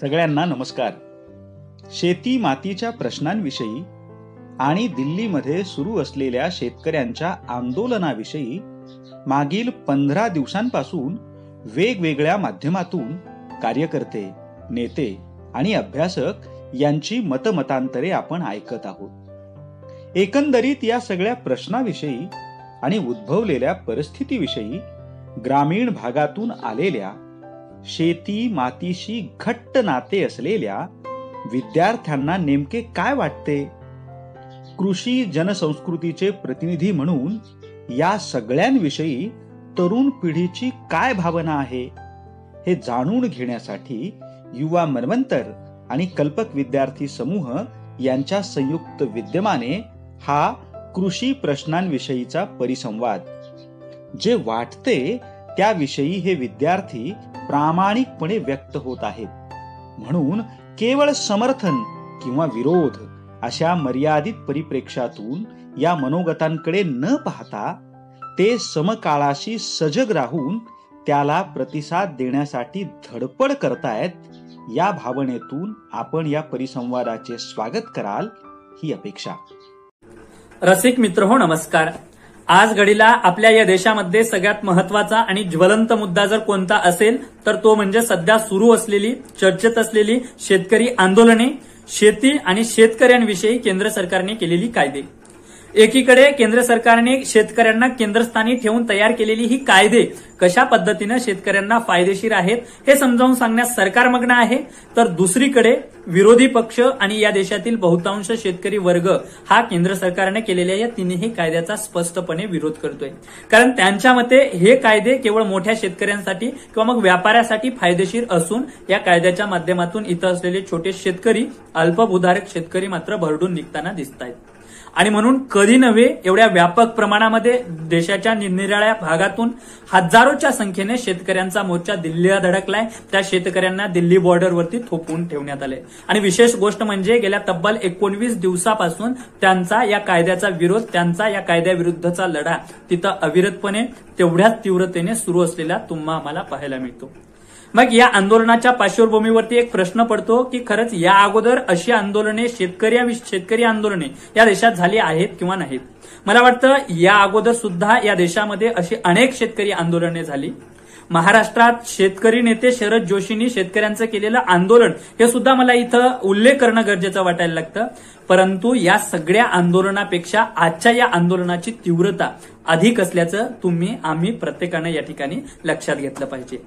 सगळ्यांना नमस्कार. शेती मातीच्या प्रश्नांविषयी आणि दिल्लीमध्ये सुरू असलेल्या शेतकऱ्यांच्या आंदोलनाविषयी मागील 15 दिवसांपासून वेगवेगळ्या माध्यमातून कार्यकर्ते, नेते आणि अभ्यासक यांची मतमतांतरे आपण ऐकत आहोत. एकंदरीत या सगळ्या प्रश्नाविषयी आणि उद्भवलेल्या परिस्थितीविषयी ग्रामीण भागातून आलेल्या, शेती मातीशी घट्ट नाते असलेल्या विद्यार्थ्यांना नेमके काय वाटते? कृषी जनसंस्कृतीचे प्रतिनिधी म्हणून या सगळ्यांविषयी तरुण पिढीची काय भावना आहे हे जाणून घेण्यासाठी युवा मनवंतर आणि कल्पक विद्यार्थी समूह यांच्या संयुक्त विद्यमाने हा कृषी प्रश्नांविषयीचा परिसंवाद. जे वाटते त्याविषयी हे विद्यार्थी प्रामाणिकपणे व्यक्त होत आहेत. म्हणून केवळ समर्थन किंवा विरोध अशा मर्यादित परिप्रेक्ष्यातून या मनोगतांकडे न पाहता ते समकाळाशी सजग राहून त्याला प्रतिसाद देण्यासाठी धडपड करतायत. या भावनेतून आपण या परिसंवादाचे स्वागत कराल ही अपेक्षा. रसिक मित्र हो, नमस्कार. आज घडीला आपल्या या देशामध्ये सगळ्यात महत्वाचा आणि ज्वलंत मुद्दा जर कोणता असेल तर तो म्हणजे सध्या सुरू असलेली, चर्चेत असलेली शेतकरी आंदोलने, शेती आणि शेतकऱ्यांविषयी केंद्र सरकारने केलेली कायदे. एकीकडे केंद्र सरकारने शेतकऱ्यांना केंद्रस्थानी ठेवून तयार केलेली ही कायदे कशा पद्धतीने शेतकऱ्यांना फायदेशीर आहेत हे समजावून सांगण्यास सरकार मग्न आहे, तर दुसरीकडे विरोधी पक्ष आणि या देशातील बहुतांश शेतकरी वर्ग हा केंद्र सरकारने केलेल्या या तिन्ही कायद्याचा स्पष्टपणे विरोध करतोय. कारण त्यांच्या मते हे कायदे केवळ मोठ्या शेतकऱ्यांसाठी किंवा मग व्यापाऱ्यासाठी फायदेशीर असून या कायद्याच्या माध्यमातून इथं असलेले छोटे शेतकरी, अल्पभूधारक शेतकरी मात्र भरडून निघताना दिसत आहेत. आणि म्हणून कधी नव्हे एवढ्या व्यापक प्रमाणामध्ये देशाच्या निरनिराळ्या भागातून हजारोच्या संख्येने शेतकऱ्यांचा मोर्चा दिल्लीला धडकलाय. त्या शेतकऱ्यांना दिल्ली बॉर्डरवरती थोपवून ठेवण्यात आले. आणि विशेष गोष्ट म्हणजे गेल्या तब्बल 19 दिवसापासून त्यांचा या कायद्याचा विरोध, त्यांचा या कायद्याविरुद्धचा लढा तिथं अविरतपणे तेवढ्याच तीव्रतेने सुरू असलेला तुम्हा आम्हाला पाहायला मिळतो. मग या आंदोलनाच्या पार्श्वभूमीवरती एक प्रश्न पडतो की खरंच या अगोदर अशी आंदोलने, शेतकरी आंदोलने या देशात झाली आहेत किंवा नाहीत? मला वाटतं या अगोदर सुद्धा या देशामध्ये अशी अनेक शेतकरी आंदोलने झाली. महाराष्ट्रात शेतकरी नेते शरद जोशींनी शेतकऱ्यांचं केलेलं आंदोलन हे सुद्धा मला इथं उल्लेख करणं गरजेचं वाटायला लागतं. परंतु या सगळ्या आंदोलनापेक्षा आजच्या या आंदोलनाची तीव्रता अधिक असल्याचं आम्ही प्रत्येकानं या ठिकाणी लक्षात घेतलं पाहिजे.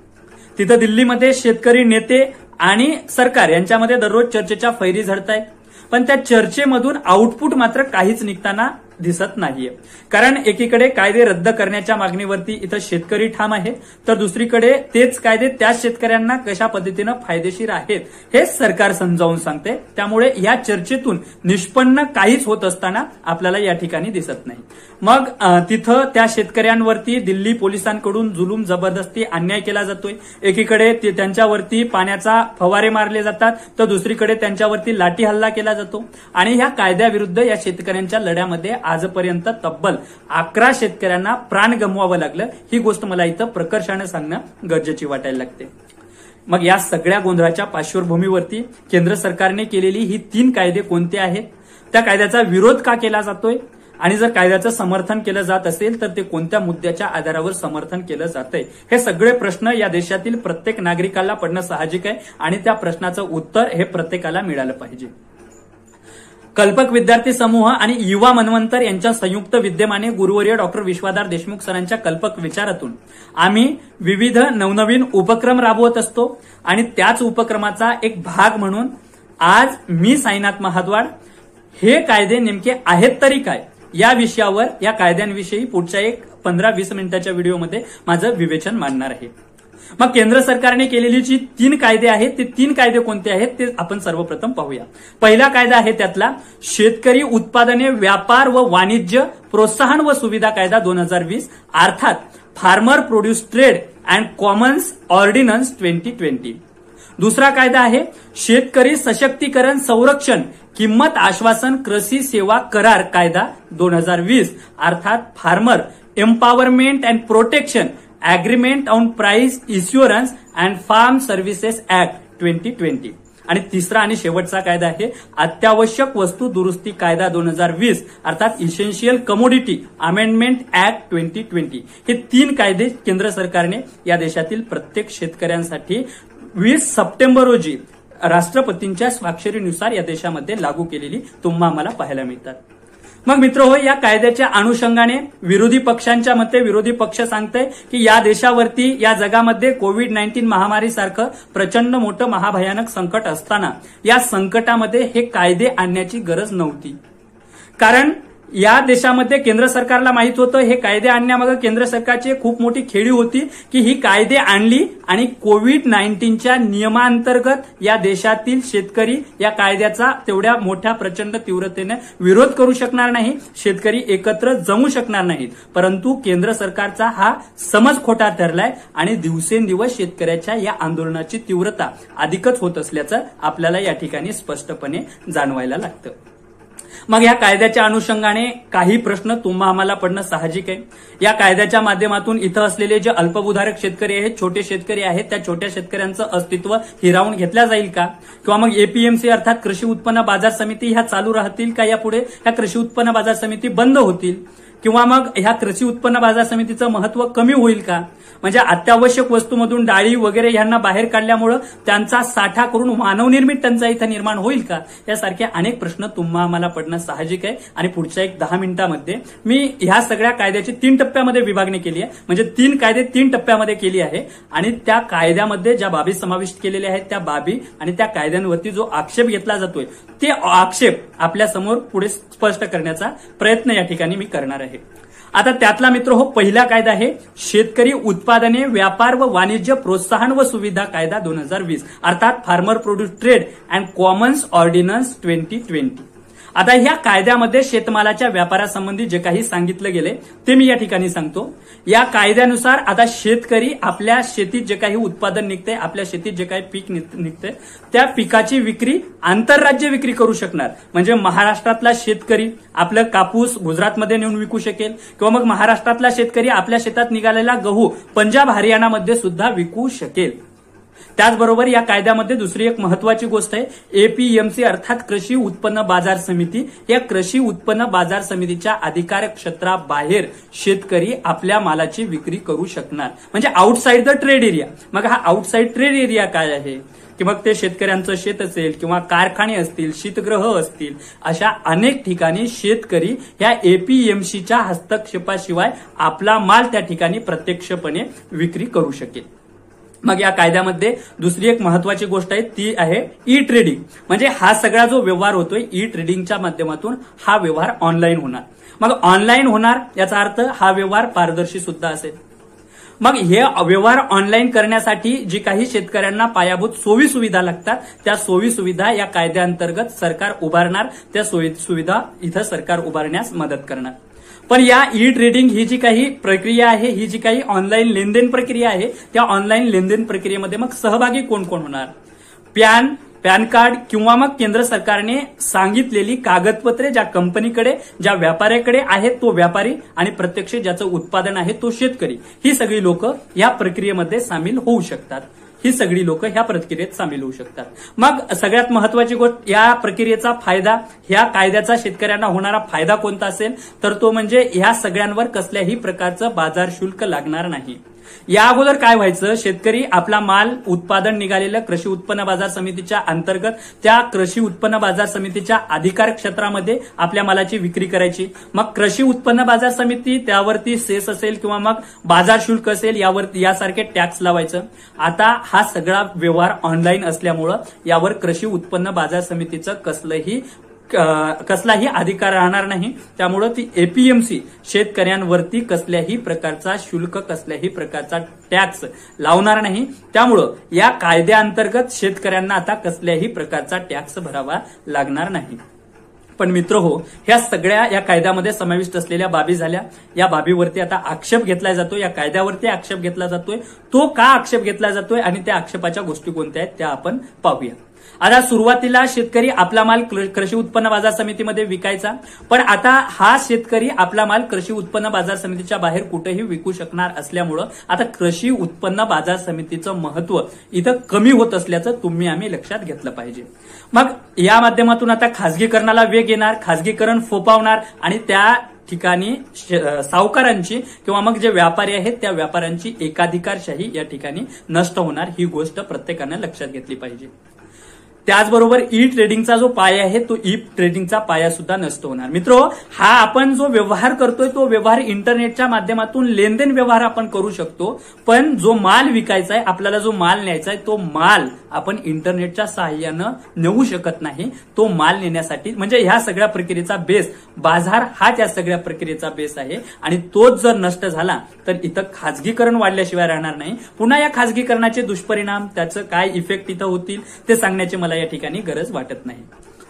तिथं दिल्लीमध्ये शेतकरी नेते आणि सरकार यांच्यामध्ये दररोज चर्चेच्या फैरी झडतायत, पण त्या चर्चेमधून आउटपुट मात्र काहीच निघताना दिसत नाहीये. कारण एकीकडे कायदे रद्द करण्याच्या मागणीवरती इथं शेतकरी ठाम आहे, तर दुसरीकडे तेच कायदे त्या शेतकऱ्यांना कशा पद्धतीनं फायदेशीर आहेत हे सरकार समजावून सांगते. त्यामुळे या चर्चेतून निष्पन्न काहीच होत असताना आपल्याला या ठिकाणी दिसत नाही. मग तिथं त्या शेतकऱ्यांवरती दिल्ली पोलिसांकडून जुलूम, जबरदस्ती, अन्याय केला जातोय. एकीकडे त्यांच्यावरती पाण्याचा फवारे मारले जातात, तर दुसरीकडे त्यांच्यावरती लाठी हल्ला केला जातो. आणि ह्या कायद्याविरुद्ध या शेतकऱ्यांच्या लढ्यामध्ये आजपर्यंत तब्बल 11 शेतकऱ्यांना प्राण गमवावं लागलं. ही गोष्ट मला इथं प्रकर्षाने सांगणं गरजेची वाटायला लागते. मग या सगळ्या गोंधळाच्या पार्श्वभूमीवरती केंद्र सरकारने केलेली ही 3 कायदे कोणते आहेत? त्या कायद्याचा विरोध का केला जातोय? आणि जर कायद्याचं समर्थन केलं जात असेल तर ते कोणत्या मुद्द्याच्या आधारावर समर्थन केलं जातंय? हे सगळे प्रश्न या देशातील प्रत्येक नागरिकाला पडणं साहजिक आहे आणि त्या प्रश्नाचं उत्तर हे प्रत्येकाला मिळालं पाहिजे. कल्पक विद्यार्थी समूह आणि युवा मनवंतर यांच्या संयुक्त विद्यमाने गुरुवर्य डॉक्टर विश्वाधार देशमुख सरांच्या कल्पक विचारातून आम्ही विविध नवनवीन उपक्रम राबवत असतो. आणि त्याच उपक्रमाचा एक भाग म्हणून आज मी साईनाथ महाद्वाड हे कायदे नेमके आहेत तरी काय या विषयावर, या कायद्यांविषयी पुढच्या एक 15-20 मिनिटाच्या व्हिडिओमध्ये माझं विवेचन मांडणार आहे. मग केंद्र सरकारने केलेली जी 3 कायदे आहेत ते 3 कायदे कोणते आहेत ते आपण सर्वप्रथम पाहूया. पहिला कायदा आहे त्यातला शेतकरी उत्पादने, व्यापार व वाणिज्य प्रोत्साहन व सुविधा कायदा 2020 अर्थात farmer produce trade and Commons ordnance 2020. दुसरा कायदा आहे शेतकरी सशक्तीकरण, संरक्षण, किंमत आश्वासन, कृषी सेवा करार कायदा 2020 अर्थात farmer empowerment and protection Agreement on Price Assurance and Farm Services Act 2020 आणि तिसरा आणि शेवटचा कायदा आहे अत्यावश्यक वस्तू दुरुस्ती कायदा 2020 अर्थात इसेन्शियल कमोडिटी अमेंडमेंट ऍक्ट 2020. हे 3 कायदे केंद्र सरकारने या देशातील प्रत्येक शेतकऱ्यांसाठी 20 सप्टेंबर रोजी राष्ट्रपतींच्या स्वाक्षरीनुसार या देशामध्ये लागू केलेली तुम्हा आम्हाला पाहायला मिळतात. मग मित्र हो, या कायद्याच्या अनुषंगाने विरोधी पक्षांच्या मते विरोधी पक्ष सांगतंय की या देशावरती या जगामध्ये कोविड-19 महामारी सारखं प्रचंड मोठं महाभयानक संकट असताना या संकटामध्ये हे कायदे आणण्याची गरज नव्हती. कारण या देशामध्ये केंद्र सरकारला माहित होतं हे कायदे आणण्यामागे केंद्र सरकारची खूप मोठी खेळी होती की ही कायदे आणली आणि कोविड-19च्या नियमांतर्गत या देशातील शेतकरी या कायद्याचा तेवढ्या मोठ्या प्रचंड तीव्रतेने विरोध करू शकणार नाही, शेतकरी एकत्र जमू शकणार नाहीत. परंतु केंद्र सरकारचा हा समज खोटा ठरलाय आणि दिवसेंदिवस शेतकऱ्याच्या या आंदोलनाची तीव्रता अधिकच होत असल्याचं आपल्याला या ठिकाणी स्पष्टपणे जाणवायला लागतं. मग या कायद्याच्या अनुषंगाने काही प्रश्न तुम्हा आम्हाला पडणं साहजिक आहे. या कायद्याच्या माध्यमातून इथं असलेले जे अल्पभूधारक शेतकरी आहेत, छोटे शेतकरी आहेत, त्या छोट्या शेतकऱ्यांचं अस्तित्व हिरावून घेतल्या जाईल का? किंवा मग एपीएमसी अर्थात कृषी उत्पन्न बाजार समिती ह्या चालू राहतील का? यापुढे ह्या कृषी उत्पन्न बाजार समिती बंद होतील? किंवा मग ह्या कृषी उत्पन्न बाजार समितीचं महत्व कमी होईल का? म्हणजे अत्यावश्यक वस्तूमधून डाळी वगैरे यांना बाहेर काढल्यामुळे त्यांचा साठा करून मानवनिर्मित टंचाई इथं निर्माण होईल का? यासारखे अनेक प्रश्न तुम्हा आम्हाला पडणं साहजिक आहे. आणि पुढच्या 10 मिनिटांमध्ये मी ह्या सगळ्या कायद्याची 3 टप्प्यामध्ये विभागणी केली आहे. म्हणजे 3 कायदे 3 टप्प्यामध्ये केली आहे आणि त्या कायद्यामध्ये ज्या बाबी समाविष्ट केलेल्या आहेत त्या बाबी आणि त्या कायद्यांवरती जो आक्षेप घेतला जातोय ते आक्षेप आपल्या समोर पुढे स्पष्ट करण्याचा प्रयत्न या ठिकाणी मी करणार आहे. आता त्यातला मित्र हो पहिला कायदा आहे शेतकरी उत्पादने व्यापार व वाणिज्य प्रोत्साहन व सुविधा कायदा 2020 अर्थात farmer produce trade and Commons ordnance 2020. आता ह्या कायद्यामध्ये शेतमालाच्या व्यापारासंबंधी जे काही सांगितलं गेले ते मी या ठिकाणी सांगतो. या कायद्यानुसार आता शेतकरी आपल्या शेतीत जे काही उत्पादन निघते, आपल्या शेतीत जे काही पीक निघते त्या पिकाची विक्री आंतरराज्य विक्री करू शकणार. म्हणजे महाराष्ट्रातला शेतकरी आपलं कापूस गुजरातमध्ये नेऊन विकू शकेल किंवा मग महाराष्ट्रातला शेतकरी आपल्या शेतात निघालेला गहू पंजाब हरियाणामध्ये सुद्धा विकू शकेल. त्याचबरोबर या कायद्यामध्ये दुसरी एक महत्वाची गोष्ट आहे एपीएमसी अर्थात कृषी उत्पन्न बाजार समिती. या कृषी उत्पन्न बाजार समितीच्या अधिकार क्षेत्राबाहेर शेतकरी आपल्या मालाची विक्री करू शकणार. म्हणजे आउटसाइड द ट्रेड एरिया. मग हा आउटसाइड ट्रेड एरिया काय आहे की मग ते शेतकऱ्यांचं शेत असेल किंवा कारखाने असतील, शीतगृह असतील, अशा अनेक ठिकाणी शेतकरी या एपीएमसीच्या हस्तक्षेपाशिवाय आपला माल त्या ठिकाणी प्रत्यक्षपणे विक्री करू शकेल. मग या कायद्यामध्ये दुसरी एक महत्वाची गोष्ट आहे ती आहे ई ट्रेडिंग. म्हणजे हा सगळा जो व्यवहार होतोय ई ट्रेडिंगच्या माध्यमातून हा व्यवहार ऑनलाईन होणार. मग ऑनलाईन होणार याचा अर्थ हा व्यवहार पारदर्शी सुद्धा असेल. मग हे व्यवहार ऑनलाईन करण्यासाठी जी काही शेतकऱ्यांना पायाभूत सोयी सुविधा लागतात त्या सोयी सुविधा या कायद्याअंतर्गत सरकार उभारणार. त्या सोयी सुविधा इथं सरकार उभारण्यास मदत करणार. पण या ई ट्रेडिंग ही जी काही प्रक्रिया आहे, ही जी काही ऑनलाईन लेनदेन प्रक्रिया आहे, त्या ऑनलाईन लेनदेन प्रक्रियेमध्ये मग सहभागी कोण कोण होणार? पॅन कार्ड किंवा मग केंद्र सरकारने सांगितलेली कागदपत्रे ज्या कंपनीकडे ज्या व्यापाऱ्याकडे आहेत तो व्यापारी आणि प्रत्यक्ष ज्याचं उत्पादन आहे तो शेतकरी, ही सगळी लोक या प्रक्रियेमध्ये सामील होऊ शकतात. ही सगळी लोक ह्या प्रक्रियेत सामील होऊ शकतात. मग सगळ्यात महत्वाची गोष्ट या प्रक्रियेचा फायदा, ह्या कायद्याचा शेतकऱ्यांना होणारा फायदा कोणता असेल तर तो म्हणजे ह्या सगळ्यांवर कसल्याही प्रकारचं बाजार शुल्क लागणार नाही. या अगोदर काय व्हायचं, शेतकरी आपला माल उत्पादन निघालेलं कृषी उत्पन्न बाजार समितीच्या अंतर्गत त्या कृषी उत्पन्न बाजार समितीच्या अधिकार क्षेत्रामध्ये आपल्या मालाची विक्री करायची. मग कृषी उत्पन्न बाजार समिती त्यावरती सेस असेल किंवा मग बाजार शुल्क असेल यावरती यासारखे टॅक्स लावायचं. आता हा सगळा व्यवहार ऑनलाईन असल्यामुळं यावर कृषी उत्पन्न बाजार समितीचं कसलाही अधिकार राहणार नाही. त्यामुळं ती एपीएमसी शेतकऱ्यांवरती कसल्याही प्रकारचा शुल्क, कसल्याही प्रकारचा टॅक्स लावणार नाही. त्यामुळं या कायद्याअंतर्गत शेतकऱ्यांना आता कसल्याही प्रकारचा टॅक्स भरावा लागणार नाही. पण मित्र हो, ह्या सगळ्या या कायद्यामध्ये समाविष्ट असलेल्या बाबी झाल्या. या बाबीवरती आता आक्षेप घेतला जातो, या कायद्यावरती आक्षेप घेतला जातोय. तो का आक्षेप घेतला जातोय आणि त्या आक्षेपाच्या गोष्टी कोणत्या आहेत त्या आपण पाहूया. आता सुरुवातीला शेतकरी आपला माल कृषी उत्पन्न बाजार समितीमध्ये विकायचा, पण आता हा शेतकरी आपला माल कृषी उत्पन्न बाजार समितीच्या बाहेर कुठेही विकू शकणार असल्यामुळं आता कृषी उत्पन्न बाजार समितीचं महत्व इथं कमी होत असल्याचं तुम्ही आम्ही लक्षात घेतलं पाहिजे. मग या माध्यमातून आता खासगीकरणाला वेग येणार, खासगीकरण फोपावणार आणि त्या ठिकाणी सावकारांची किंवा मग जे व्यापारी आहेत त्या व्यापाऱ्यांची एकाधिकारशाही या ठिकाणी नष्ट होणार. ही गोष्ट प्रत्येकाने लक्षात घेतली पाहिजे. त्याचबरोबर ई ट्रेडिंगचा जो पाया आहे तो ई ट्रेडिंगचा पाया सुद्धा नष्ट होणार. मित्रो, हा आपण जो व्यवहार करतोय तो व्यवहार इंटरनेटच्या माध्यमातून लेनदेन व्यवहार आपण करू शकतो, पण जो माल विकायचा आहे, आपल्याला जो माल न्यायचा आहे, तो माल आपण इंटरनेटच्या सहाय्यानं नेऊ शकत नाही. तो माल नेण्यासाठी म्हणजे ह्या सगळ्या प्रक्रियेचा बेस बाजार हा त्या सगळ्या प्रक्रियेचा बेस आहे आणि तोच जर नष्ट झाला तर इथं खाजगीकरण वाढल्याशिवाय राहणार नाही. पुन्हा या खाजगीकरणाचे दुष्परिणाम, त्याचं काय इफेक्ट इथं होतील ते सांगण्याची मला या ठिकाणी गरज वाटत नाही.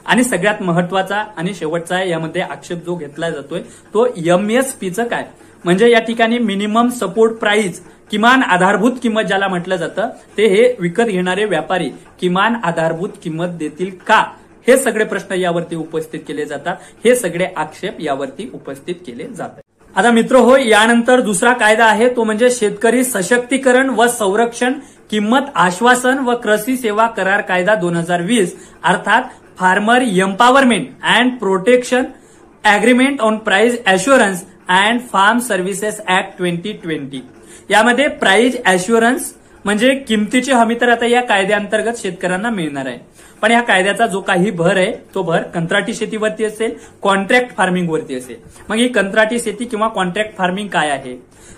आणि सगळ्यात महत्वाचा आणि शेवटचा यामध्ये आक्षेप जो घेतला जातोय तो MSPचं काय, म्हणजे या ठिकाणी मिनिमम सपोर्ट प्राइस, किमान आधारभूत किंमत ज्याला म्हटलं जातं, ते हे विकत घेणारे व्यापारी किमान आधारभूत किंमत देतील का, हे सगळे प्रश्न यावरती उपस्थित केले जातात. हे सगळे आक्षेप यावरती उपस्थित केले जातात. आता मित्र हो, यानंतर दुसरा कायदा आहे तो म्हणजे शेतकरी सशक्तीकरण व संरक्षण किंमत आश्वासन व कृषी सेवा करार कायदा 2020 अर्थात farmer empowerment and protection agreement on price assurance and farm services act 2020. यामध्ये प्राइस अश्युरन्स म्हणजे किमतीची हमी तर आता या कायद्याअंतर्गत शेतकऱ्यांना मिळणार आहे, पण या कायद्याचा जो काही भर आहे तो भर कंत्राटी शेतीवरती असेल, कॉन्ट्रॅक्ट फार्मिंगवरती असेल. मग ही कंत्राटी शेती किंवा कॉन्ट्रॅक्ट फार्मिंग काय आहे,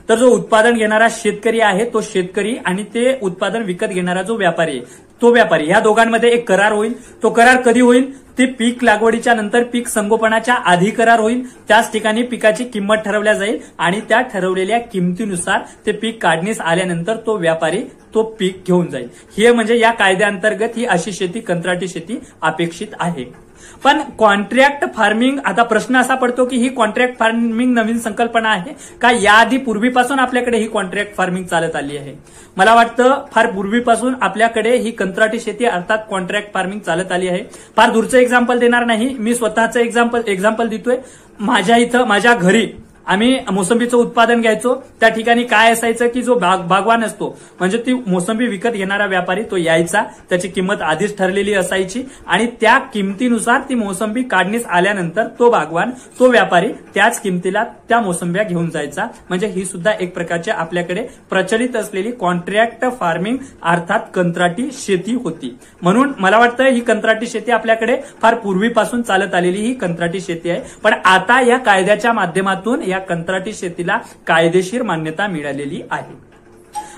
तर जो उत्पादन घेणारा शेतकरी आहे तो शेतकरी आणि ते उत्पादन विकत घेणारा जो व्यापारी आहे तो व्यापारी, या दोघांमध्ये एक करार होईल. तो करार कधी होईल, ते पीक लागवडीच्या नंतर पीक संगोपनाच्या आधी करार होईल. त्याच ठिकाणी पिकाची किंमत ठरवल्या जाईल आणि त्या ठरवलेल्या किमतीनुसार ते पीक काढणीस आल्यानंतर तो व्यापारी तो पीक घेऊन जाईल. हे म्हणजे या कायद्याअंतर्गत ही अशी शेती, कंत्राटी शेती अपेक्षित आहे. पण कॉन्ट्रॅक्ट फार्मिंग, आता प्रश्न असा पडतो की ही कॉन्ट्रॅक्ट फार्मिंग नवीन संकल्पना आहे का, याआधी पूर्वीपासून आपल्याकडे ही कॉन्ट्रॅक्ट फार्मिंग चालत आली आहे. मला वाटतं फार पूर्वीपासून आपल्याकडे ही कंत्राटी शेती अर्थात कॉन्ट्रॅक्ट फार्मिंग चालत आली आहे. फार दूरचं एक्झाम्पल देणार नाही, मी स्वतःचं एक्झाम्पल देतोय. माझ्या इथं माझ्या घरी आम्ही मोसंबीचं उत्पादन घ्यायचो. त्या ठिकाणी काय असायचं की जो बागवान असतो म्हणजे ती मोसंबी विकत घेणारा व्यापारी तो यायचा, त्याची किंमत आधीच ठरलेली असायची आणि त्या किमतीनुसार ती मोसंबी काढणीस आल्यानंतर तो बागवान, तो व्यापारी त्याच किमतीला त्या मोसंब्या घेऊन जायचा. म्हणजे ही सुद्धा एक प्रकारची आपल्याकडे प्रचलित असलेली कॉन्ट्रॅक्ट फार्मिंग अर्थात कंत्राटी शेती होती. म्हणून मला वाटतं ही कंत्राटी शेती आपल्याकडे फार पूर्वीपासून चालत आलेली ही कंत्राटी शेती आहे. पण आता या कायद्याच्या माध्यमातून या कंत्राटी शेतीला कायदेशीर मान्यता मिळालेली आहे.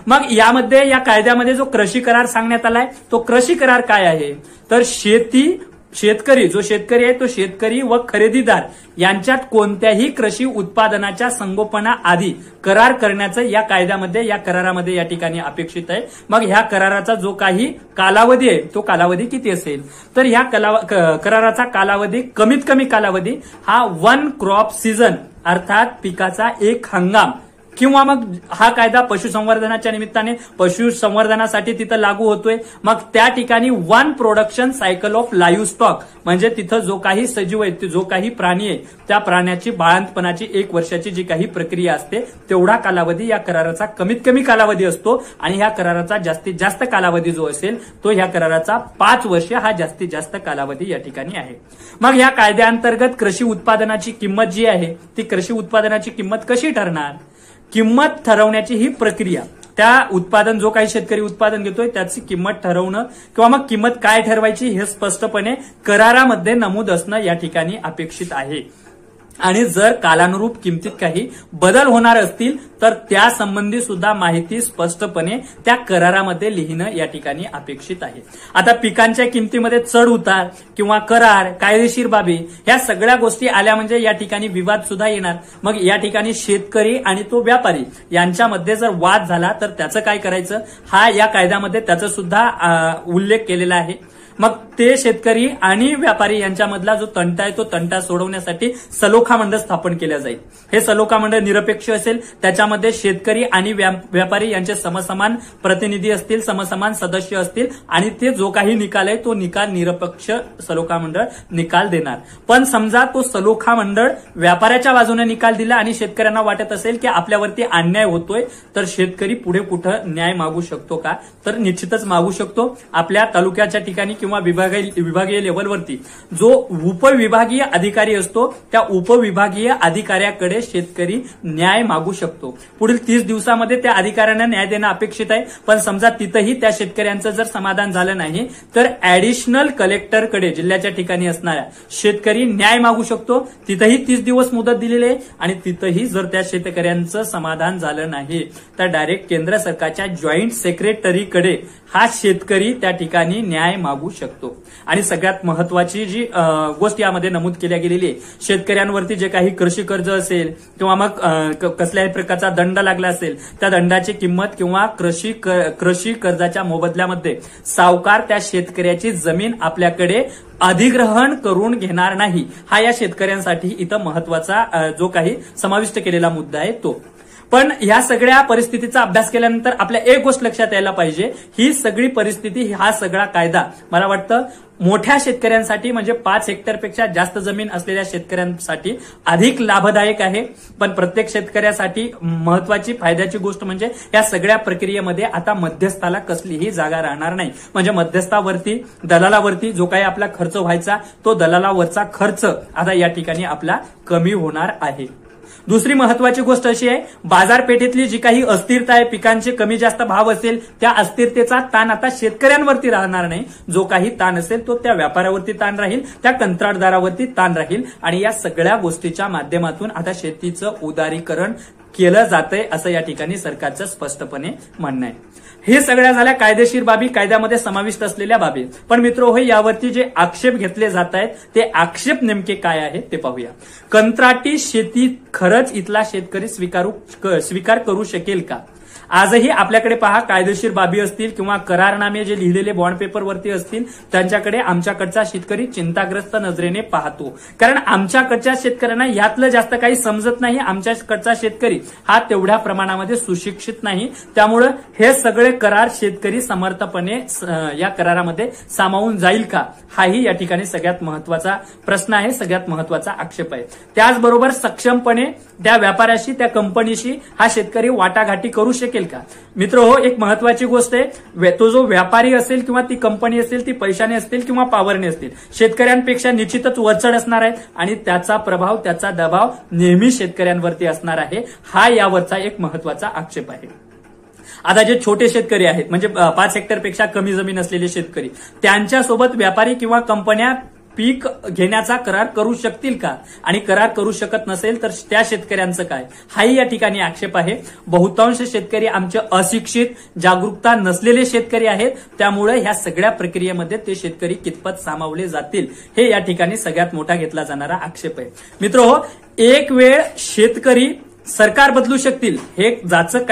मग यामध्ये या कायद्यामध्ये जो कृषी करार सांगण्यात आलाय तो कृषी करार काय आहे, तर शेतकरी आहे तो शेतकरी व खरेदीदार यांच्यात कोणत्याही कृषी उत्पादनाच्या संगोपनाआधी करार करण्याचं या कायद्यामध्ये, या करारामध्ये या ठिकाणी अपेक्षित आहे. मग ह्या कराराचा जो काही कालावधी आहे तो कालावधी किती असेल, तर ह्या कराराचा कालावधी कमीत कमी कालावधी हा 1 क्रॉप सीझन अर्थात पिकाचा एक हंगाम, किंवा मग हा कायदा पशुसंवर्धनाच्या निमित्ताने पशुसंवर्धनासाठी तिथं लागू होतोय. मग त्या ठिकाणी 1 production cycle of live stock म्हणजे तिथं जो काही सजीव आहे, जो काही प्राणी आहे त्या प्राण्याची बाळंतपणाची 1 वर्षाची जी काही प्रक्रिया असते तेवढा कालावधी या कराराचा कमीत कमी कालावधी असतो. आणि ह्या कराराचा जास्तीत जास्त कालावधी जो असेल तो ह्या कराराचा 5 वर्ष हा जास्तीत जास्त कालावधी या ठिकाणी आहे. मग या कायद्याअंतर्गत कृषी उत्पादनाची किंमत जी आहे ती कृषी उत्पादनाची किंमत कशी ठरणार, किंमत ठरवण्याची ही प्रक्रिया, त्या जो काही शेतकरी उत्पादन घेतोय त्याची किंमत ठरवणं किंवा मग किंमत काय ठरवायची हे स्पष्टपणे करारामध्ये नमूद असणं या ठिकाणी अपेक्षित आहे. आणि जर कालानुरूप किमतीत काही बदल होणार असतील तर त्या संबंधी सुद्धा माहिती स्पष्टपणे त्या करारामध्ये लिहिणं या ठिकाणी अपेक्षित आहे. आता पिकांच्या किमतीमध्ये चढ उतार किंवा करार, कायदेशीर बाबी ह्या सगळ्या गोष्टी आल्या म्हणजे या ठिकाणी विवाद सुद्धा येणार. मग या ठिकाणी शेतकरी आणि तो व्यापारी यांच्यामध्ये जर वाद झाला तर त्याचं काय करायचं, हा या कायद्यामध्ये त्याचा सुद्धा उल्लेख केलेला आहे. मग ते शेतकरी आणि व्यापारी यांच्यामधला जो तंटा आहे तो तंटा सोडवण्यासाठी सलोखा मंडळ स्थापन केलं जाईल. हे सलोखा मंडळ निरपेक्ष असेल, त्याच्यामध्ये शेतकरी आणि व्यापारी यांचे समसमान प्रतिनिधी असतील, समसमान सदस्य असतील आणि ते जो काही निकाल आहे तो निकाल निरपेक्ष सलोखा मंडळ निकाल देणार. पण समजा तो सलोखा मंडळ व्यापाऱ्याच्या बाजूने निकाल दिला आणि शेतकऱ्यांना वाटत असेल की आपल्यावरती अन्याय होतोय, तर शेतकरी पुढे कुठं न्याय मागू शकतो का? तर निश्चितच मागू शकतो. आपल्या तालुक्याच्या ठिकाणी किंवा विभागीय लेव्हलवरती जो उपविभागीय अधिकारी असतो त्या उपविभागीय अधिकाऱ्याकडे शेतकरी न्याय मागू शकतो. पुढील 30 दिवसामध्ये त्या अधिकाऱ्यांना न्याय देणं अपेक्षित आहे. पण समजा तिथंही त्या शेतकऱ्यांचं जर समाधान झालं नाही तर ऍडिशनल कलेक्टरकडे जिल्ह्याच्या ठिकाणी असणाऱ्या शेतकरी न्याय मागू शकतो. तिथंही 30 दिवस मुदत दिलेली आहे आणि तिथंही जर त्या शेतकऱ्यांचं समाधान झालं नाही तर डायरेक्ट केंद्र सरकारच्या जॉईंट सेक्रेटरीकडे हा शेतकरी त्या ठिकाणी न्याय मागू शकतो. आणि सगळ्यात महत्वाची जी गोष्ट यामध्ये नमूद केल्या गेलेली आहे, शेतकऱ्यांवरती जे काही कृषी कर्ज असेल किंवा मग कसल्याही प्रकारचा दंड लागला असेल त्या दंडाची किंमत किंवा कृषी कर्जाच्या मोबदल्यामध्ये सावकार त्या शेतकऱ्याची जमीन आपल्याकडे अधिग्रहण करून घेणार नाही. हा या शेतकऱ्यांसाठी इथं महत्वाचा जो काही समाविष्ट केलेला मुद्दा आहे तो. पण या सगळ्या परिस्थितीचा अभ्यास केल्यानंतर आपल्या एक गोष्ट लक्षात यायला पाहिजे, ही सगळी परिस्थिती, हा सगळा कायदा मला वाटतं मोठ्या शेतकऱ्यांसाठी म्हणजे 5 हेक्टरपेक्षा जास्त जमीन असलेल्या शेतकऱ्यांसाठी अधिक लाभदायक आहे. पण प्रत्येक शेतकऱ्यासाठी महत्वाची फायद्याची गोष्ट म्हणजे या सगळ्या प्रक्रियेमध्ये आता मध्यस्थाला कसलीही जागा राहणार नाही. म्हणजे मध्यस्थावरती, दलालावरती जो काही आपला खर्च व्हायचा तो दलालावरचा खर्च आता या ठिकाणी आपला कमी होणार आहे. दुसरी महत्वाची गोष्ट अशी आहे, बाजारपेठेतली जी काही अस्थिरता आहे, पिकांचे कमी जास्त भाव असेल, त्या अस्थिरतेचा ताण आता शेतकऱ्यांवरती राहणार नाही. जो काही ताण असेल तो त्या व्यापाऱ्यावरती ताण राहील, त्या कंत्राटदारावरती ताण राहील आणि या सगळ्या गोष्टीच्या माध्यमातून आता शेतीचं उदारीकरण केलं जातंय असं या ठिकाणी सरकारचं स्पष्टपणे म्हणणं आहे. हे सगळ्या झाल्या कायदेशीर बाबी, कायद्यामध्ये समाविष्ट असलेल्या बाबी. पण मित्रहो, यावरती जे आक्षेप घेतले जात आहेत ते आक्षेप नेमके काय आहेत ते पाहूया. कंत्राटी शेती खरंच इथला शेतकरी स्वीकार करू शकेल का? आजही आपल्याकडे पहा, कायदेशीर बाबी असतील किंवा करारनामे जे लिहिलेले बॉन्ड पेपरवरती असतील त्यांच्याकडे आमच्याकडचा शेतकरी चिंताग्रस्त नजरेने पाहतो. कारण आमच्याकडच्या शेतकऱ्यांना यातलं जास्त काही समजत नाही. आमच्याकडचा शेतकरी हा तेवढ्या प्रमाणामध्ये सुशिक्षित नाही. त्यामुळं हे सगळे करार शेतकरी समर्थपणे या करारामध्ये सामावून जाईल का, हाही या ठिकाणी सगळ्यात महत्वाचा प्रश्न आहे, सगळ्यात महत्वाचा आक्षेप आहे. त्याचबरोबर सक्षमपणे त्या व्यापाऱ्याशी, त्या कंपनीशी हा शेतकरी वाटाघाटी करू शकेल का? मित्र हो, एक महत्वाची गोष्ट आहे, तो जो व्यापारी असेल किंवा ती कंपनी असेल ती पैशाने असतील किंवा पावरने असतील, शेतकऱ्यांपेक्षा निश्चितच वरचढ असणार आहे आणि त्याचा प्रभाव, त्याचा दबाव नेहमी शेतकऱ्यांवरती असणार आहे. हा यावरचा एक महत्वाचा आक्षेप आहे. आता जे छोटे शेतकरी आहेत म्हणजे 5 हेक्टरपेक्षा कमी जमीन असलेले शेतकरी, त्यांच्यासोबत व्यापारी किंवा कंपन्या पीक घेण्याचा करार करू शकतील का? आणि करार करू शकत नसेल तर त्या शेतकऱ्यांचं काय, हाही या ठिकाणी आक्षेप आहे. बहुतांश शेतकरी आमचे अशिक्षित, जागरूकता नसलेले शेतकरी आहेत. त्यामुळे ह्या सगळ्या प्रक्रियेमध्ये ते शेतकरी कितपत सामावले जातील हे या ठिकाणी सगळ्यात मोठा घेतला जाणारा आक्षेप आहे. मित्रहो, एक वेळ शेतकरी सरकार बदलू शकतील, हे जाचक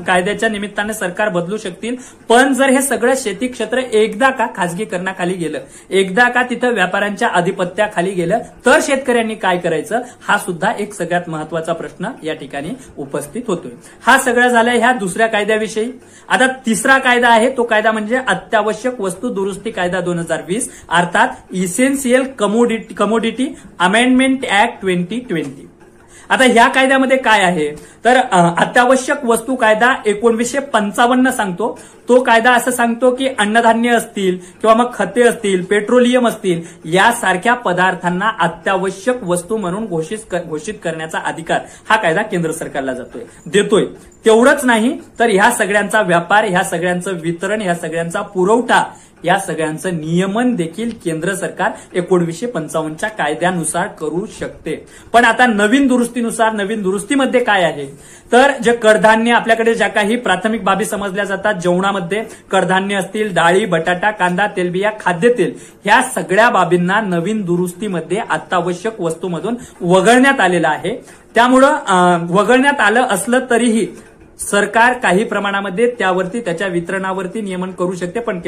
कायद्याच्या निमित्ताने सरकार बदलू शकतील. पण जर हे सगळं शेती क्षेत्र एकदा का खासगीकरणाखाली गेलं, एकदा का तिथं व्यापाऱ्यांच्या आधिपत्याखाली गेलं तर शेतकऱ्यांनी काय करायचं, हा सुद्धा एक सगळ्यात महत्वाचा प्रश्न या ठिकाणी उपस्थित होतोय. हा सगळा झाला ह्या दुसऱ्या कायद्याविषयी. आता तिसरा कायदा आहे, तो कायदा म्हणजे अत्यावश्यक वस्तू दुरुस्ती कायदा 2020, अर्थात इसेन्शियल कमोडिटी अमेंडमेंट ऍक्ट 2020. आता ह्या कायद्यामध्ये काय आहे तर अत्यावश्यक वस्तू कायदा 1955 सांगतो. तो कायदा असं सांगतो की अन्नधान्य असतील किंवा मग खते असतील, पेट्रोलियम असतील, यासारख्या पदार्थांना अत्यावश्यक वस्तू म्हणून घोषित करण्याचा अधिकार हा कायदा केंद्र सरकारला देतोय. तेवढंच नाही तर ह्या सगळ्यांचा व्यापार, ह्या सगळ्यांचं वितरण, ह्या सगळ्यांचा पुरवठा, या सगळ्यांचं नियमन देखील केंद्र सरकार 1955च्या कायद्यानुसार करू शकते. पण आता नवीन दुरुस्तीमध्ये काय आहे तर जे कडधान्य, आपल्याकडे ज्या काही प्राथमिक बाबी समजल्या जातात जेवणामध्ये, कडधान्य असतील, डाळी, बटाटा, कांदा, तेलबिया, खाद्यतेल, ह्या सगळ्या बाबींना नवीन दुरुस्तीमध्ये अत्यावश्यक वस्तूमधून वगळण्यात आलेलं आहे. त्यामुळं वगळण्यात आलं असलं तरीही सरकार काही प्रमाणामध्ये त्यावरती त्याच्या वितरणावरती नियमन करू शकते, पण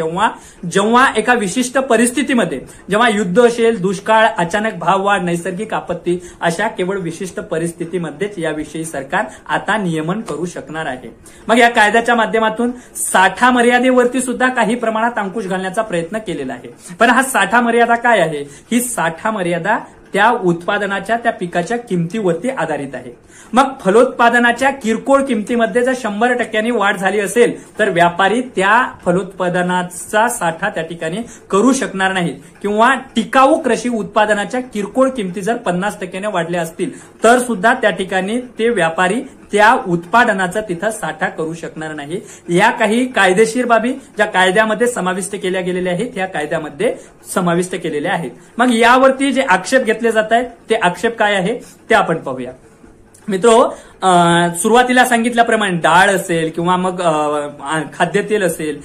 जेव्हा एका विशिष्ट परिस्थितीमध्ये, जेव्हा युद्ध असेल, दुष्काळ, अचानक भाववाढ, नैसर्गिक आपत्ती, अशा केवळ विशिष्ट परिस्थितीमध्येच याविषयी सरकार आता नियमन करू शकणार आहे. मग या कायद्याच्या माध्यमातून साठा मर्यादेवरती सुद्धा काही प्रमाणात अंकुश घालण्याचा प्रयत्न केलेला आहे. पण हा साठा मर्यादा काय आहे? ही साठा मर्यादा त्या उत्पादनाच्या, त्या पिकाच्या किमतीवरती आधारित आहे. मग फलोत्पादनाच्या किरकोळ किमतीमध्ये जर 100% वाढ झाली असेल तर व्यापारी त्या फलोत्पादनाचा साठा त्या ठिकाणी करू शकणार नाहीत, किंवा टिकाऊ कृषी उत्पादनाच्या किरकोळ किमती जर 50% वाढल्या असतील तर सुद्धा त्या ठिकाणी ते व्यापारी त्या उत्पादनाचा तिथं साठा करू शकणार नाही. या काही कायदेशीर बाबी ज्या कायद्यामध्ये समाविष्ट केल्या गेलेल्या आहेत, या कायद्यामध्ये समाविष्ट केलेल्या आहेत. मग यावरती जे आक्षेप घेतले जात आहेत ते आक्षेप काय आहे ते आपण पाहूया. मित्रो, सुरुवातीला सांगितल्याप्रमाणे डाळ असेल किंवा मग खाद्यतेल असेल,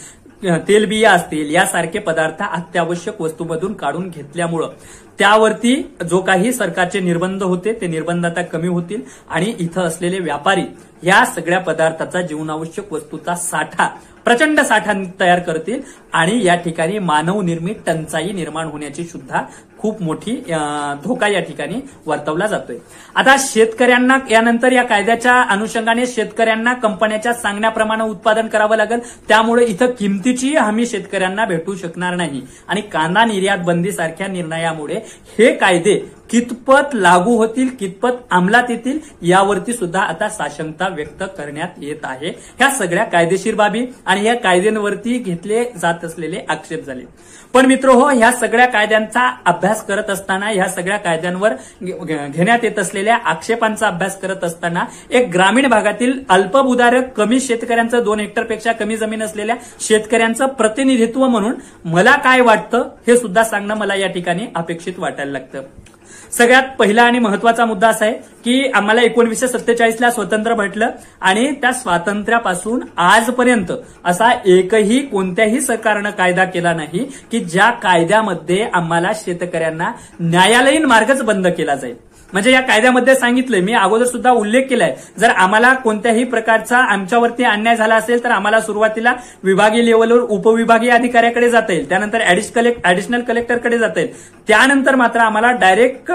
तेलबिया असतील, यासारखे पदार्थ अत्यावश्यक वस्तूमधून काढून घेतल्यामुळं त्यावरती जो काही सरकारचे निर्बंध होते ते निर्बंध आता कमी होतील आणि इथं असलेले व्यापारी या सगळ्या पदार्थाचा, जीवनावश्यक वस्तूचा साठा, प्रचंड साठा तयार करतील आणि या ठिकाणी मानवनिर्मित टंचाई निर्माण होण्याची सुद्धा खूप मोठी धोका या ठिकाणी वर्तवला जातोय. आता शेतकऱ्यांना यानंतर या कायद्याच्या अनुषंगाने शेतकऱ्यांना कंपन्याच्या सांगण्याप्रमाणे उत्पादन करावं लागेल. त्यामुळे इथं किमतीची हमी शेतकऱ्यांना भेटू शकणार नाही आणि कांदा निर्यात बंदी सारख्या निर्णयामुळे हे कायदे कितपत लागू होतील, कितपत अंमलात येतील, यावरती सुद्धा आता साशंकता व्यक्त करण्यात येत आहे. ह्या सगळ्या कायदेशीर बाबी आणि या कायद्यांवरती घेतले जात असलेले आक्षेप झाले. पण मित्रहो, ह्या सगळ्या कायद्यांचा अभ्यास करत असताना, ह्या सगळ्या कायद्यांवर घेण्यात येत असलेल्या आक्षेपांचा अभ्यास करत असताना एक ग्रामीण भागातील अल्पभूधारक, कमी शेतकऱ्यांचं, 2 हेक्टरपेक्षा कमी जमीन असलेल्या शेतकऱ्यांचं प्रतिनिधित्व म्हणून मला काय वाटतं हे सुद्धा सांगणं मला या ठिकाणी अपेक्षित वाटायला लागतं. सगळ्यात पहिला आणि महत्वाचा मुद्दा असा आहे की आम्हाला 1947ला स्वातंत्र्य भेटलं आणि त्या स्वातंत्र्यापासून आजपर्यंत असा एकही कोणत्याही सरकारनं कायदा केला नाही की ज्या कायद्यामध्ये आम्हाला शेतकऱ्यांना न्यायालयीन मार्गच बंद केला जाईल. म्हणजे या कायद्यामध्ये सांगितलंय, मी अगोदर सुद्धा उल्लेख केलाय, जर आम्हाला कोणत्याही प्रकारचा आमच्यावरती अन्याय झाला असेल तर आम्हाला सुरुवातीला विभागीय लेव्हलवर उपविभागीय अधिकाऱ्याकडे जाता येईल, त्यानंतर ऍडिशनल कलेक्टरकडे जाता येईल, त्यानंतर मात्र आम्हाला डायरेक्ट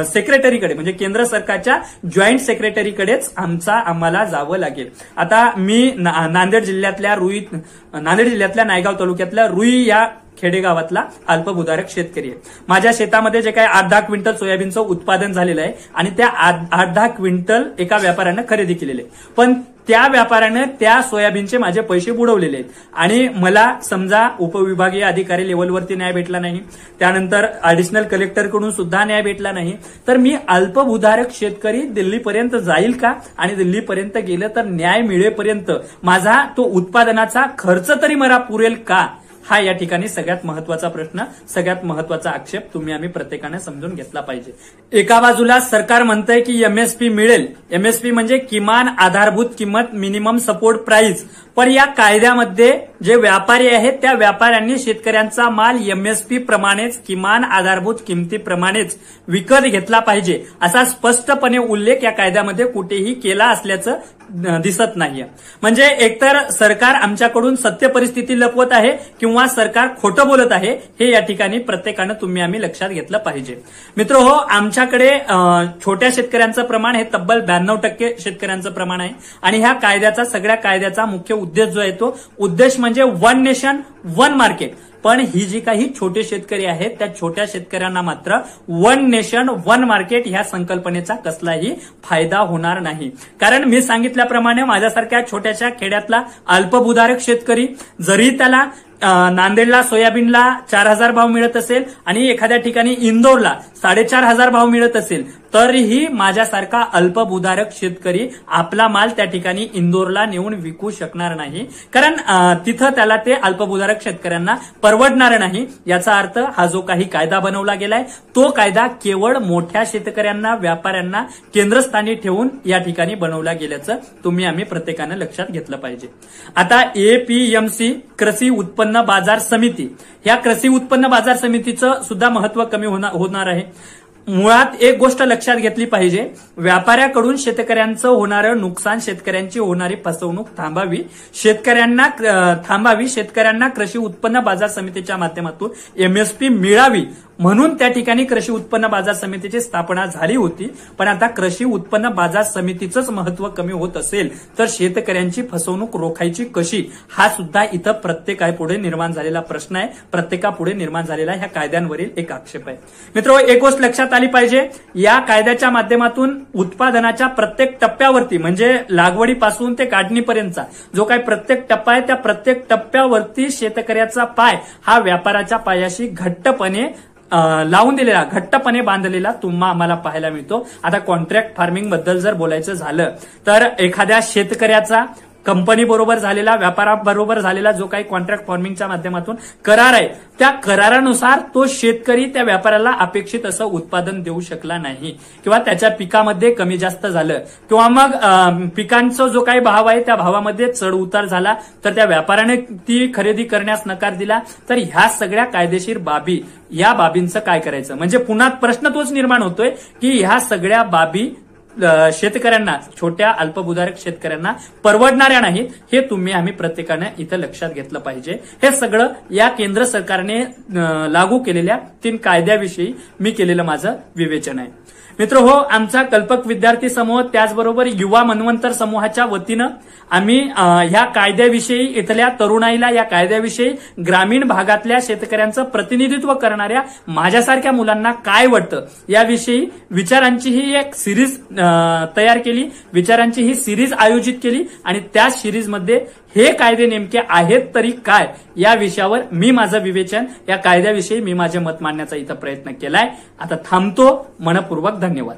सेक्रेटरीकडे म्हणजे केंद्र सरकारच्या जॉईंट सेक्रेटरीकडेच आम्हाला जावं लागेल. आता मी नांदेड जिल्ह्यातल्या नायगाव तालुक्यातल्या रुई या खेडेगावातला अल्पभूधारक शेतकरी आहे. माझ्या शेतामध्ये जे काही 8-10 क्विंटल सोयाबीनचं उत्पादन झालेलं आहे आणि त्या 8-10 क्विंटल एका व्यापाऱ्यानं खरेदी केलेले, पण त्या व्यापाऱ्यानं त्या सोयाबीनचे माझे पैसे बुडवलेले आहेत आणि मला समजा उपविभागीय अधिकारी लेव्हलवरती न्याय भेटला नाही, त्यानंतर ऍडिशनल कलेक्टरकडून सुद्धा न्याय भेटला नाही, तर मी अल्पभूधारक शेतकरी दिल्लीपर्यंत जाईल का? आणि दिल्लीपर्यंत गेलं तर न्याय मिळेपर्यंत माझा तो उत्पादनाचा खर्च तरी मला पुरेल का? हा या ठिकाणी सगळ्यात महत्वाचा प्रश्न, सगळ्यात महत्वाचा आक्षेप आम्ही प्रत्येकाने समजून घेतला पाहिजे. एका बाजूला सरकार म्हणतंय की एमएसपी मिळेल, एमएसपी म्हणजे किमान आधारभूत किंमत, मिनिमम सपोर्ट प्राइस, पण या कायद्यामध्ये जे व्यापारी आहेत त्या व्यापाऱ्यांनी शेतकऱ्यांचा माल एमएसपी प्रमाणेच, किमान आधारभूत किमतीप्रमाणेच विकत घेतला पाहिजे असा स्पष्टपणे उल्लेख या कायद्यामध्ये कुठेही केला असल्याचं दिसत नाहीये. म्हणजे एकतर सरकार आमच्याकडून सत्य परिस्थिती लपवत आहे किंवा सरकार खोटं बोलत आहे, हे या ठिकाणी प्रत्येकानं आम्ही लक्षात घेतलं पाहिजे. मित्र हो, आमच्याकडे छोट्या शेतकऱ्यांचं प्रमाण हे तब्बल 92% शेतकऱ्यांचं प्रमाण आहे आणि ह्या कायद्याचा, सगळ्या कायद्याचा मुख्य उद्देश जो आहे तो उद्देश म्हणजे वन नेशन वन मार्केट. पण ही जी काही छोटे शेतकरी आहेत त्या छोट्या शेतकऱ्यांना मात्र वन नेशन वन मार्केट ह्या संकल्पनेचा कसलाही फायदा होणार नाही. कारण मी सांगितल्याप्रमाणे माझ्यासारख्या छोट्याशा खेड्यातला अल्पभूधारक शेतकरी जरी त्याला नांदेडला सोयाबीनला 4,000 भाव मिळत असेल आणि एखाद्या ठिकाणी इंदोरला 4,500 भाव मिळत असेल, तरीही माझ्यासारखा अल्पभूधारक शेतकरी आपला माल त्या ठिकाणी इंदोरला नेऊन विकू शकणार नाही, कारण तिथं त्याला ते अल्पभूधारक शेतकऱ्यांना परवडणार नाही. याचा अर्थ हा जो काही कायदा बनवला गेलाय तो कायदा केवळ मोठ्या शेतकऱ्यांना, व्यापाऱ्यांना केंद्रस्थानी ठेवून या ठिकाणी बनवला गेल्याचं आम्ही प्रत्येकानं लक्षात घेतलं पाहिजे. आता एपीएमसी कृषी उत्पन्न बाजार समिती, ह्या कृषी उत्पन्न बाजार समितीचं सुद्धा महत्व कमी होणार आहे. मुळात एक गोष्ट लक्षात घेतली पाहिजे, व्यापाऱ्याकडून शेतकऱ्यांचं होणारं नुकसान, शेतकऱ्यांची होणारी फसवणूक थांबावी, शेतकऱ्यांना कृषी उत्पन्न बाजार समितीच्या माध्यमातून एमएसपी मिळावी म्हणून त्या ठिकाणी कृषी उत्पन्न बाजार समितीची स्थापना झाली होती. पण आता कृषी उत्पन्न बाजार समितीचंच महत्व कमी होत असेल तर शेतकऱ्यांची फसवणूक रोखायची कशी, हा सुद्धा इथं प्रत्येकापुढे निर्माण झालेला प्रश्न आहे, प्रत्येकापुढे निर्माण झालेला ह्या कायद्यांवरील एक आक्षेप आहे. मित्र, एक गोष्ट लक्षात आली पाहिजे, या कायद्याच्या माध्यमातून उत्पादनाच्या प्रत्येक टप्प्यावरती म्हणजे लागवडीपासून ते काढणीपर्यंतचा जो काही प्रत्येक टप्पा आहे त्या प्रत्येक टप्प्यावरती शेतकऱ्याचा पाय हा व्यापाराच्या पायाशी घट्टपणे लावून दिलेला, घट्टपणे बांधलेला तुम्हा आम्हाला पाहायला मिळतो. आता कॉन्ट्रॅक्ट फार्मिंग बद्दल जर बोलायचं झालं तर एखाद्या शेतकऱ्याचा कंपनी बरोबर झालेला, व्यापाराबरोबर झालेला जो काही कॉन्ट्रॅक्ट फार्मिंगच्या माध्यमातून करार आहे त्या करारानुसार तो शेतकरी त्या व्यापाऱ्याला अपेक्षित असं उत्पादन देऊ शकला नाही किंवा त्याच्या पिकामध्ये कमी जास्त झालं किंवा मग पिकांचा जो काही भाव आहे त्या भावामध्ये चढ उतार झाला तर त्या व्यापाऱ्याने ती खरेदी करण्यास नकार दिला तर ह्या सगळ्या कायदेशीर बाबी, या बाबींचं काय करायचं, म्हणजे पुन्हा प्रश्न तोच निर्माण होतोय की ह्या सगळ्या बाबी शेतकऱ्यांना, छोट्या अल्पभूधारक शेतकऱ्यांना परवडणाऱ्या नाहीत. हे आम्ही प्रत्येकाने इथं लक्षात घेतलं पाहिजे. हे सगळं या केंद्र सरकारने लागू केलेल्या 3 कायद्याविषयी मी केलेलं माझं विवेचन आहे. मित्र हो, आमचा कल्पक विद्यार्थी समूह त्याचबरोबर युवा मनवंतर समूहाच्या वतीनं आम्ही ह्या कायद्याविषयी, इथल्या तरुणाईला या कायद्याविषयी, ग्रामीण भागातल्या शेतकऱ्यांचं प्रतिनिधित्व करणाऱ्या माझ्यासारख्या मुलांना काय वाटतं याविषयी विचारांची ही एक सिरीज तयार केली, विचारांची ही सिरीज आयोजित केली आणि त्या सिरीजमध्ये हे कायदे नेमके आहेत तरी काय या विषयावर मी माझं विवेचन, या कायद्याविषयी मी माझे मत मांडण्याचा इथं प्रयत्न केलाय. आता थांबतो. मनपूर्वक धन्यवाद.